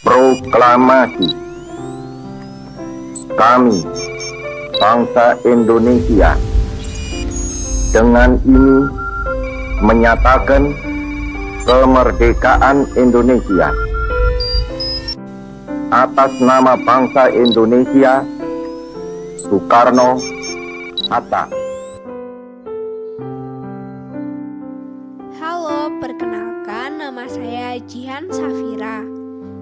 Proklamasi. Kami, bangsa Indonesia, dengan ini menyatakan kemerdekaan Indonesia. Atas nama bangsa Indonesia, Soekarno Hatta. Halo, perkenalkan nama saya Jihan Safira.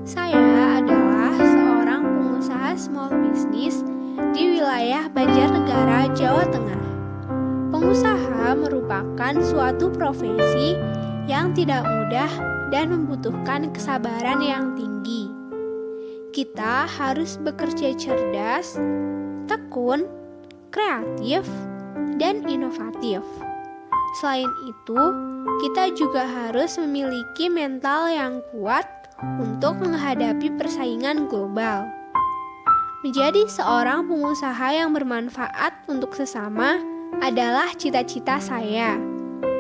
Saya adalah seorang pengusaha small business di wilayah Banjarnegara, Jawa Tengah. Pengusaha merupakan suatu profesi yang tidak mudah dan membutuhkan kesabaran yang tinggi. Kita harus bekerja cerdas, tekun, kreatif, dan inovatif. Selain itu, kita juga harus memiliki mental yang kuat untuk menghadapi persaingan global. Menjadi seorang pengusaha yang bermanfaat untuk sesama adalah cita-cita saya.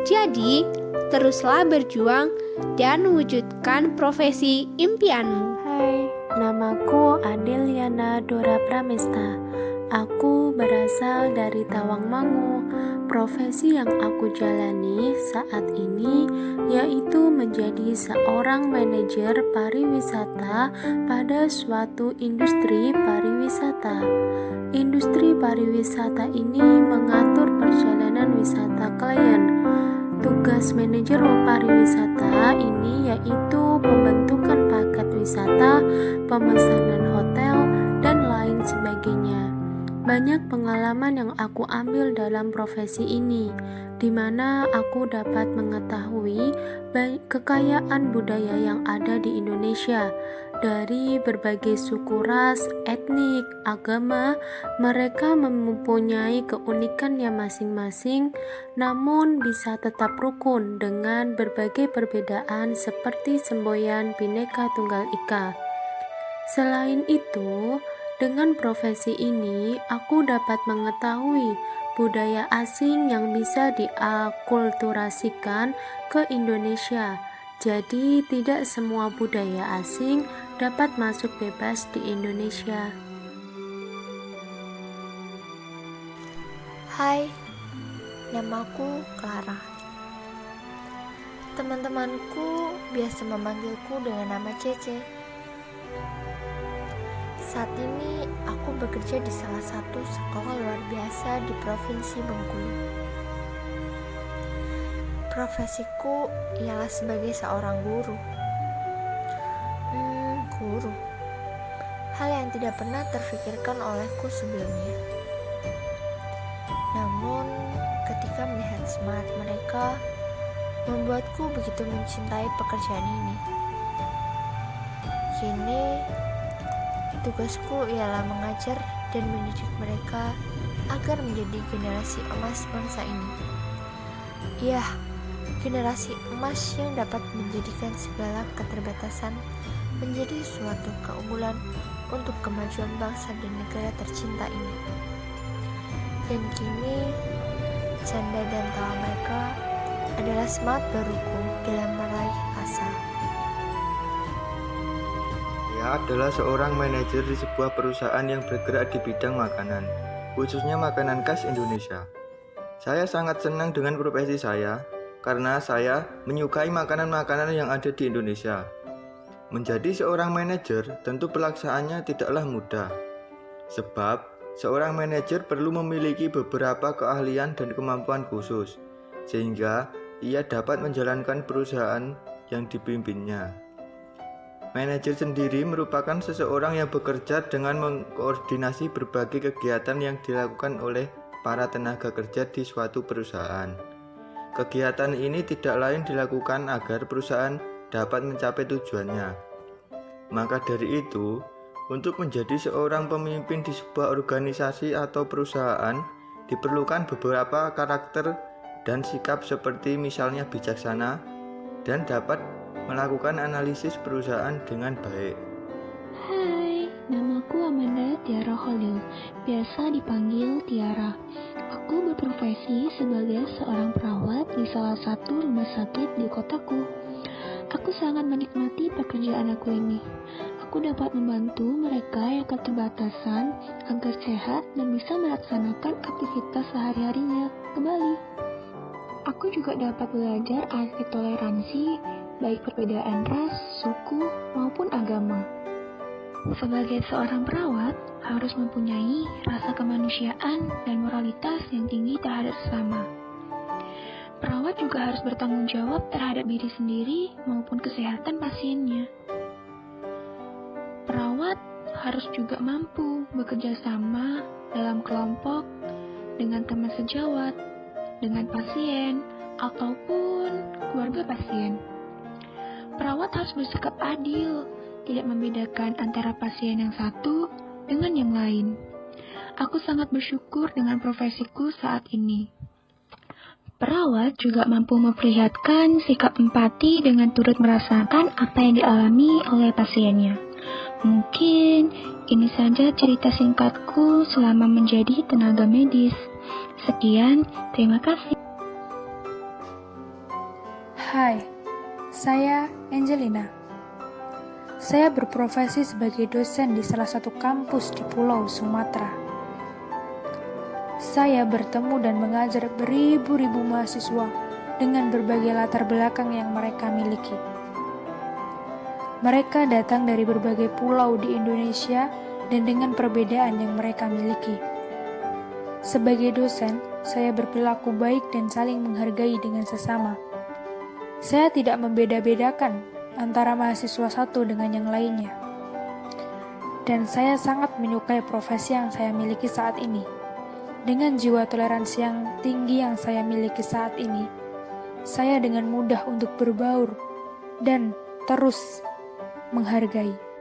Jadi, teruslah berjuang dan wujudkan profesi impianmu. Hai, namaku Adeliana Dora Pramesta. Aku berasal dari Tawangmangu. Profesi yang aku jalani saat ini yaitu menjadi seorang manajer pariwisata pada suatu industri pariwisata. Industri pariwisata ini mengatur perjalanan wisata klien. Tugas manajer pariwisata ini yaitu pembentukan paket wisata, pemesanan hotel, dan lain sebagainya. Banyak pengalaman yang aku ambil dalam profesi ini, di mana aku dapat mengetahui kekayaan budaya yang ada di Indonesia. Dari berbagai suku ras, etnik, agama, mereka mempunyai keunikannya masing-masing, namun bisa tetap rukun dengan berbagai perbedaan seperti semboyan Bhinneka Tunggal Ika. Selain itu, dengan profesi ini, aku dapat mengetahui budaya asing yang bisa diakulturasikan ke Indonesia. Jadi, tidak semua budaya asing dapat masuk bebas di Indonesia. Hai, namaku Clara. Teman-temanku biasa memanggilku dengan nama Cece. Saat ini aku bekerja di salah satu sekolah luar biasa di Provinsi Bengkulu. Profesiku ialah sebagai seorang guru. Guru. Hal yang tidak pernah terfikirkan olehku sebelumnya. Namun, ketika melihat semangat mereka, membuatku begitu mencintai pekerjaan ini. Kini, tugasku ialah mengajar dan mendidik mereka agar menjadi generasi emas bangsa ini. Ya, generasi emas yang dapat menjadikan segala keterbatasan menjadi suatu keunggulan untuk kemajuan bangsa dan negara tercinta ini. Dan kini, canda dan tawa mereka adalah semangat baruku dalam meraih asa. Saya adalah seorang manajer di sebuah perusahaan yang bergerak di bidang makanan, khususnya makanan khas Indonesia. Saya sangat senang dengan profesi saya, karena saya menyukai makanan-makanan yang ada di Indonesia. Menjadi seorang manajer tentu pelaksanaannya tidaklah mudah, sebab seorang manajer perlu memiliki beberapa keahlian dan kemampuan khusus, sehingga ia dapat menjalankan perusahaan yang dipimpinnya. Manajer sendiri merupakan seseorang yang bekerja dengan mengkoordinasi berbagai kegiatan yang dilakukan oleh para tenaga kerja di suatu perusahaan. Kegiatan ini tidak lain dilakukan agar perusahaan dapat mencapai tujuannya. Maka dari itu, untuk menjadi seorang pemimpin di sebuah organisasi atau perusahaan, diperlukan beberapa karakter dan sikap seperti misalnya bijaksana dan dapat melakukan analisis perusahaan dengan baik. Hai, namaku Amanda Tiara Holil, biasa dipanggil Tiara. Aku berprofesi sebagai seorang perawat di salah satu rumah sakit di kotaku. Aku sangat menikmati pekerjaan aku ini. aku dapat membantu mereka yang keterbatasan agar sehat dan bisa melaksanakan aktivitas sehari-harinya kembali. Aku juga dapat belajar arti toleransi, baik perbedaan ras, suku, maupun agama. Sebagai seorang perawat, harus mempunyai rasa kemanusiaan dan moralitas yang tinggi terhadap sesama. Perawat juga harus bertanggung jawab terhadap diri sendiri maupun kesehatan pasiennya. Perawat harus juga mampu bekerja sama dalam kelompok dengan teman sejawat, dengan pasien, ataupun keluarga pasien. Perawat harus bersikap adil, tidak membedakan antara pasien yang satu dengan yang lain. Aku sangat bersyukur dengan profesiku saat ini. Perawat juga mampu memperlihatkan sikap empati dengan turut merasakan apa yang dialami oleh pasiennya. Mungkin ini saja cerita singkatku selama menjadi tenaga medis. Sekian, terima kasih. Hai, saya Angelina. Saya berprofesi sebagai dosen di salah satu kampus di Pulau Sumatera. Saya bertemu dan mengajar beribu-ribu mahasiswa dengan berbagai latar belakang yang mereka miliki. Mereka datang dari berbagai pulau di Indonesia dan dengan perbedaan yang mereka miliki. Sebagai dosen, saya berperilaku baik dan saling menghargai dengan sesama. Saya tidak membeda-bedakan antara mahasiswa satu dengan yang lainnya. Dan saya sangat menyukai profesi yang saya miliki saat ini. Dengan jiwa toleransi yang tinggi yang saya miliki saat ini, saya dengan mudah untuk berbaur dan terus menghargai.